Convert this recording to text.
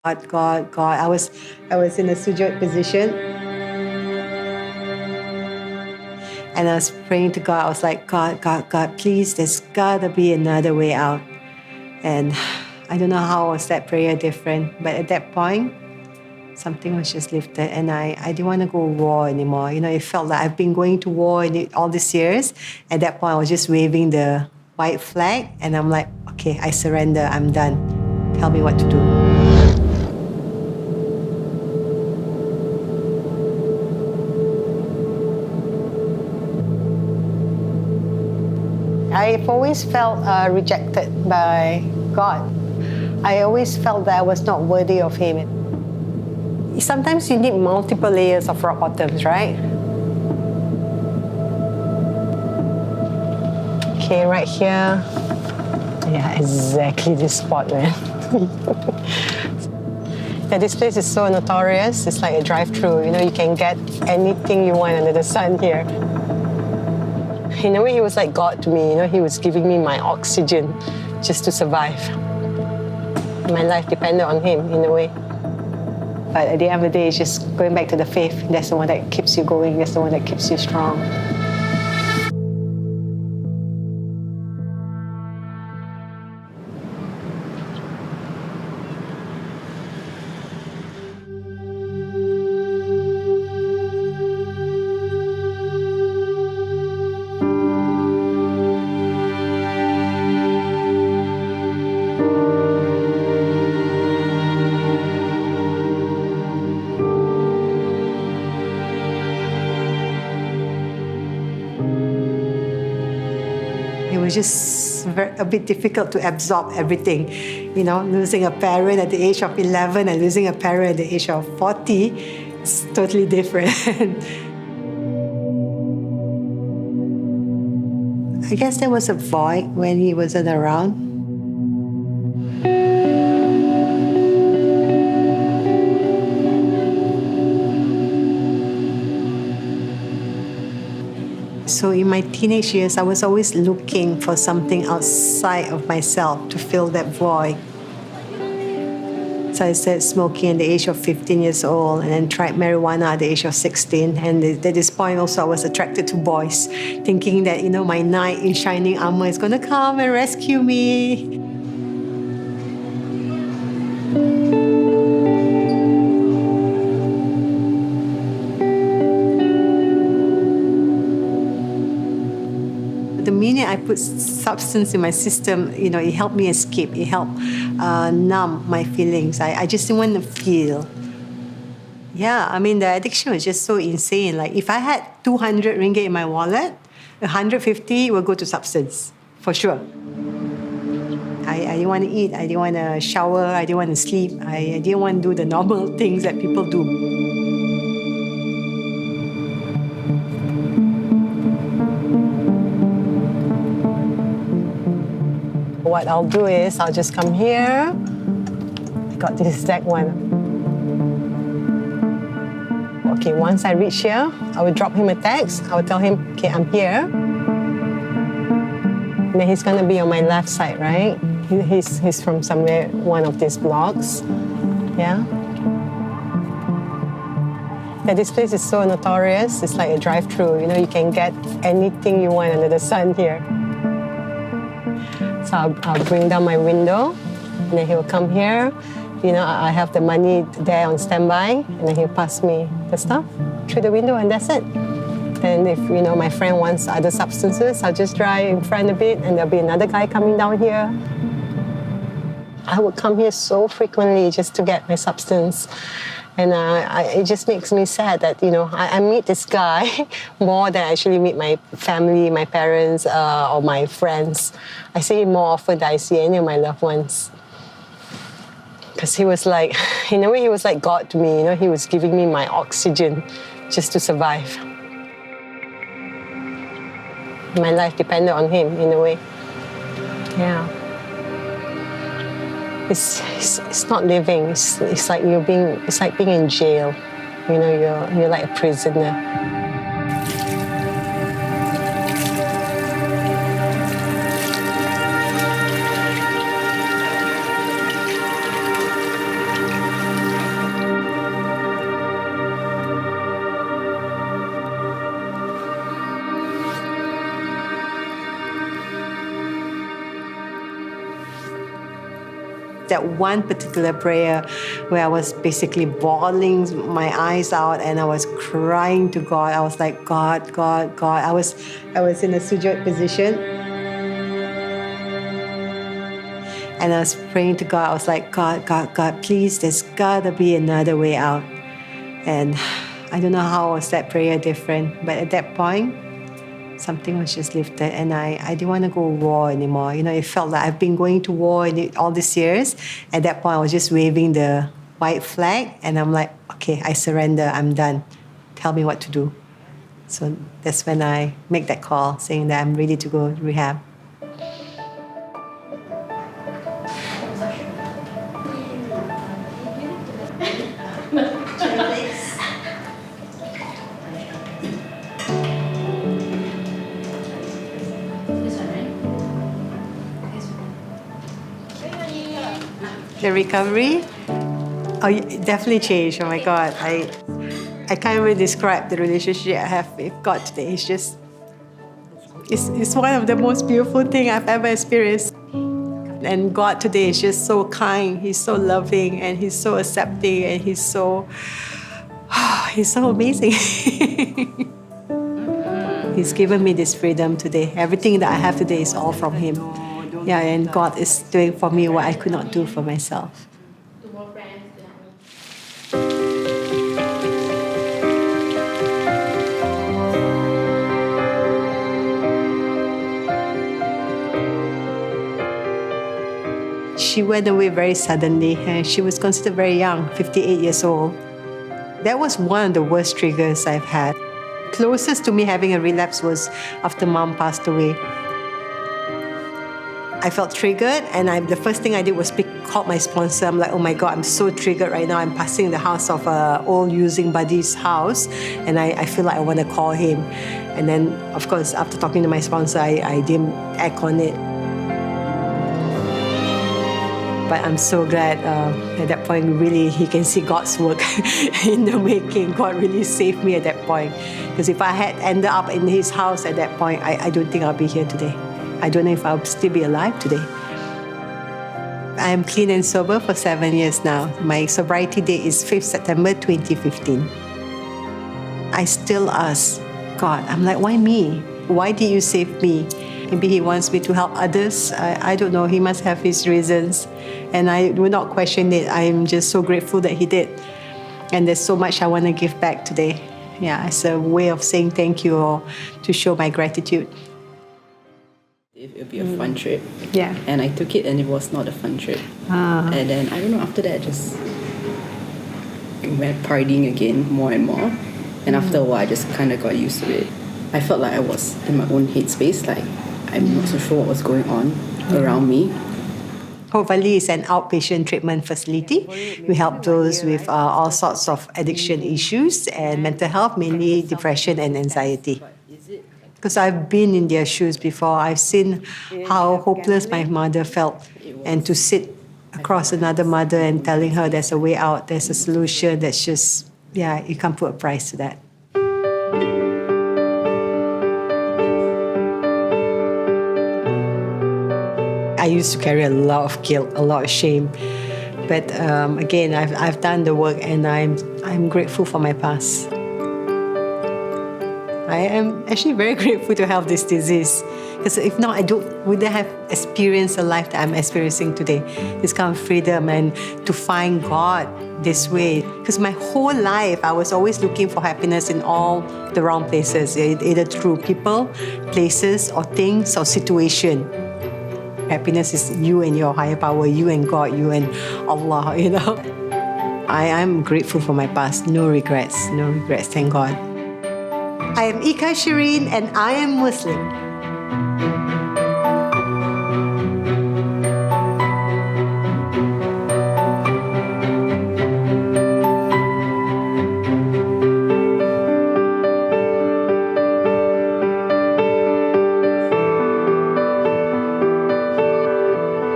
God. I was in a sujood position and I was praying to God. I was like, God, please, there's gotta be another way out. And I don't know how was that prayer different, but at that point, something was just lifted and I didn't want to go to war anymore. It felt like I've been going to war all these years. At that point, I was just waving the white flag and I'm like, okay, I surrender, I'm done. Tell me what to do. I've always felt rejected by God. I always felt that I was not worthy of Him. Sometimes you need multiple layers of rock bottoms, right? Okay, right here. Yeah, exactly this spot, man. Yeah, this place is so notorious. It's like a drive-through. You can get anything you want under the sun here. In a way, He was like God to me. He was giving me my oxygen just to survive. My life depended on Him in a way. But at the end of the day, it's just going back to the faith. That's the one that keeps you going. That's the one that keeps you strong. It was just a bit difficult to absorb everything. Losing a parent at the age of 11 and losing a parent at the age of 40 is totally different. I guess there was a void when he wasn't around. So in my teenage years, I was always looking for something outside of myself to fill that void. So I started smoking at the age of 15 years old and then tried marijuana at the age of 16. And at this point also I was attracted to boys, thinking that, my knight in shining armor is going to come and rescue me. The minute I put substance in my system, it helped me escape. It helped numb my feelings. I just didn't want to feel. Yeah, the addiction was just so insane. Like if I had 200 ringgit in my wallet, 150 will go to substance, for sure. I didn't want to eat. I didn't want to shower. I didn't want to sleep. I didn't want to do the normal things that people do. What I'll do is I'll just come here. I got this exact one. Okay, once I reach here, I will drop him a text. I will tell him, okay, I'm here. And then he's gonna be on my left side, right? He's from somewhere, one of these blocks. Yeah. Yeah, this place is so notorious. It's like a drive-through. You can get anything you want under the sun here. So I'll bring down my window, and then he'll come here. I have the money there on standby, and then he'll pass me the stuff through the window, and that's it. Then if, my friend wants other substances, I'll just drive in front of it, and there'll be another guy coming down here. I would come here so frequently just to get my substance. And it just makes me sad that, I meet this guy more than I actually meet my family, my parents, or my friends. I see him more often than I see any of my loved ones. Because he was like, in a way, he was like God to me. He was giving me my oxygen just to survive. My life depended on Him, in a way. Yeah. It's not living. It's like it's like being in jail. You're like a prisoner. that one particular prayer where I was basically bawling my eyes out and I was crying to God. I was like, God, God, God. I was in a sujood position. And I was praying to God. I was like, God, God, God, please, there's gotta be another way out. And I don't know how was that prayer different, but at that point, something was just lifted and I didn't want to go to war anymore. You know, it felt like I've been going to war all these years. At that point, I was just waving the white flag and I'm like, okay, I surrender, I'm done. Tell me what to do. So that's when I make that call saying that I'm ready to go rehab. The recovery, it definitely changed. Oh my God, I can't even describe the relationship I have with God today. It's just, it's one of the most beautiful things I've ever experienced. And God today is just so kind. He's so loving and He's so accepting and He's so amazing. He's given me this freedom today. Everything that I have today is all from Him. Yeah, and God is doing for me what I could not do for myself. She went away very suddenly, and she was considered very young, 58 years old. That was one of the worst triggers I've had. Closest to me having a relapse was after Mom passed away. I felt triggered, and the first thing I did was call my sponsor. I'm like, oh my God, I'm so triggered right now. I'm passing the house of an old using buddy's house, and I feel like I want to call him. And then, of course, after talking to my sponsor, I didn't act on it. But I'm so glad at that point, really, he can see God's work in the making. God really saved me at that point. Because if I had ended up in his house at that point, I don't think I'll be here today. I don't know if I'll still be alive today. I am clean and sober for 7 years now. My sobriety date is 5th September 2015. I still ask God, I'm like, why me? Why did you save me? Maybe he wants me to help others. I don't know. He must have his reasons. And I will not question it. I'm just so grateful that he did. And there's so much I want to give back today. Yeah, it's a way of saying thank you or to show my gratitude. It would be a fun trip. Yeah. And I took it and it was not a fun trip. And then, I don't know, after that I just went partying again more and more. And after a while, I just kind of got used to it. I felt like I was in my own headspace, like I'm not so sure what was going on around me. Hopefully, it's an outpatient treatment facility. We help those with all sorts of addiction issues and mental health, mainly depression and anxiety. Because I've been in their shoes before. I've seen how hopeless my mother felt. And to sit across another mother and telling her there's a way out, there's a solution, that's just, yeah, you can't put a price to that. I used to carry a lot of guilt, a lot of shame. But again, I've done the work and I'm grateful for my past. I am actually very grateful to have this disease. Because if not, I wouldn't have experienced the life that I'm experiencing today. This kind of freedom and to find God this way. Because my whole life, I was always looking for happiness in all the wrong places, either through people, places, or things, or situation. Happiness is you and your higher power, you and God, you and Allah, you know. I am grateful for my past. No regrets, thank God. I am Eka Shereen and I am Muslim.